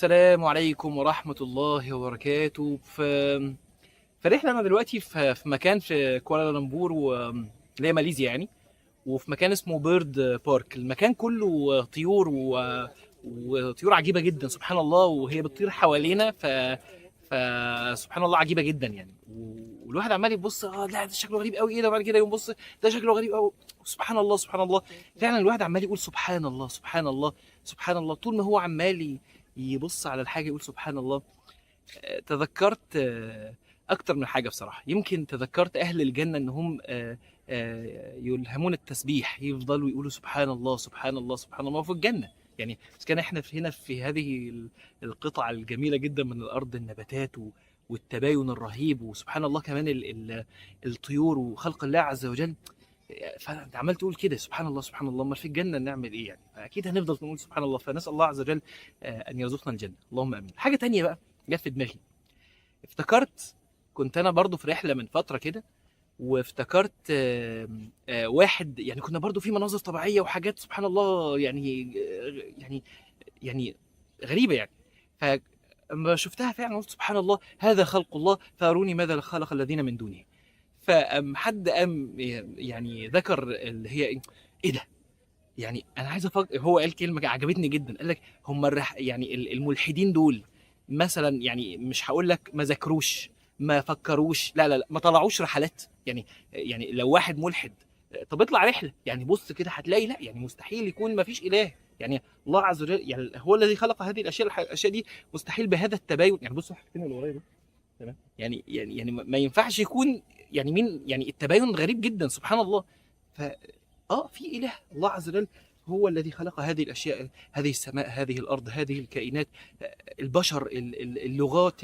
السلام عليكم ورحمة الله وبركاته. فرحنا أنا دلوقتي في مكان في كوالالمبور اللي هي ماليزيا يعني. وفي مكان اسمه بيرد بارك. المكان كله طيور وطيور عجيبة جدا سبحان الله، وهي بتطير حوالينا. فسبحان الله عجيبة جدا يعني. والواحد عمال يبص، لا ده شكله غريب قوي، ايه ده؟ بعد كده يقوم بص، ده شكله غريب قوي. سبحان الله سبحان الله. فعلا الواحد عمال يقول سبحان الله سبحان الله سبحان الله. طول ما هو عمال يبص على الحاجة يقول سبحان الله. تذكرت أكتر من حاجة بصراحة. يمكن تذكرت أهل الجنة أنهم يلهمون التسبيح، يفضلوا يقولوا سبحان الله سبحان الله سبحان الله في الجنة يعني. بس كان احنا هنا في هذه القطعة الجميلة جدا من الأرض، النباتات والتباين الرهيب، وسبحان الله كمان الطيور وخلق الله عز وجل. فانت عمال تقول كده سبحان الله سبحان الله. امال في الجنه نعمل ايه يعني؟ اكيد هنفضل نقول سبحان الله. فنسال الله عز وجل ان يرزقنا الجنه، اللهم امين. حاجه تانية بقى جت في دماغي، افتكرت كنت انا برضو في رحله من فتره كده، وافتكرت واحد يعني. كنا برضو في مناظر طبيعيه وحاجات سبحان الله يعني يعني يعني غريبه يعني. فلما شفتها فعلا قلت سبحان الله، هذا خلق الله فاروني ماذا خلق الذين من دونه. فأم حد قام يعني ذكر اللي هي ايه ده يعني. انا عايز افكر. هو قال كلمه عجبتني جدا، قال لك هم يعني الملحدين دول مثلا، يعني مش هقول لك ما ذاكروش ما فكروش، لا لا لا، ما طلعوش رحلات يعني. يعني لو واحد ملحد، طب اطلع رحله يعني. بص كده هتلاقي لا يعني مستحيل يكون ما فيش اله يعني. الله عز وجل يعني هو الذي خلق هذه الاشياء دي. مستحيل بهذا التباين يعني. بص فين اللي ورايا ده؟ تمام يعني ما ينفعش يكون يعني. مين يعني؟ التباين غريب جدا سبحان الله. ف في اله الله عز وجل، هو الذي خلق هذه الاشياء، هذه السماء، هذه الارض، هذه الكائنات، البشر، اللغات،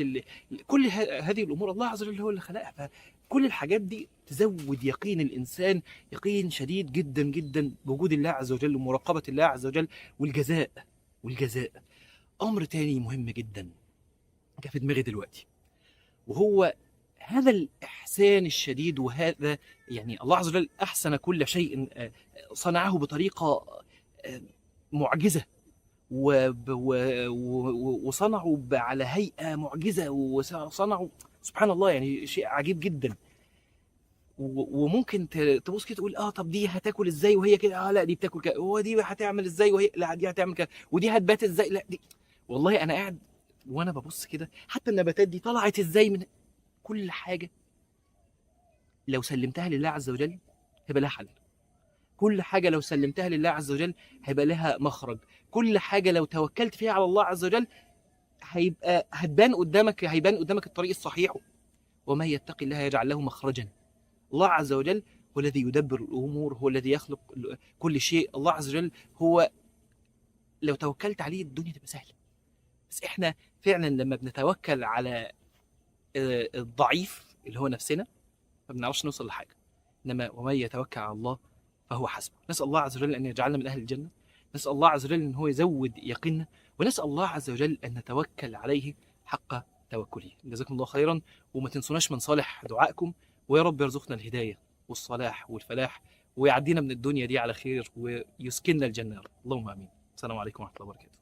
كل هذه الامور الله عز وجل هو اللي خلقها. فكل الحاجات دي تزود يقين الانسان، يقين شديد جدا جدا بوجود الله عز وجل ومراقبه الله عز وجل والجزاء. امر تاني مهم جدا جه في دماغي دلوقتي، وهو هذا الإحسان الشديد. وهذا يعني الله عز وجل أحسن كل شيء، صنعه بطريقة معجزة، وصنعوا على هيئة معجزة، وصنعوا سبحان الله يعني شيء عجيب جدا. وممكن تبص كده تقول طب دي هتاكل ازاي وهي كده؟ لا دي بتاكل كده. ودي هتعمل ازاي وهي لا دي هتعمل كده؟ ودي هتبات ازاي؟ لا دي. والله انا قاعد وانا ببص كده، حتى النباتات دي طلعت ازاي من كل حاجة. لو سلمتها لله عز وجل هيبقى لها حل. كل حاجة لو سلمتها لله عز وجل هيبقى لها مخرج. كل حاجة لو توكلت فيها على الله عز وجل هيبان قدامك الطريق الصحيح. ومن يتق الله يجعل له مخرجا. الله عز وجل هو الذي يدبر الأمور، هو الذي يخلق كل شيء. الله عز وجل هو لو توكلت عليه الدنيا تبقى سهلة. بس احنا فعلا لما بنتوكل على الضعيف اللي هو نفسنا ما بنعرفش نوصل لحاجه. انما ومن يتوكل على الله فهو حسبه. نسال الله عز وجل ان يجعلنا من اهل الجنه. نسال الله عز وجل ان هو يزود يقيننا، ونسال الله عز وجل ان نتوكل عليه حق توكله. جزاكم الله خيرا، وما تنسوناش من صالح دعائكم. ويا رب يرزقنا الهدايه والصلاح والفلاح، ويعدينا من الدنيا دي على خير، ويسكننا الجنه. اللهم امين. السلام عليكم ورحمه الله وبركاته.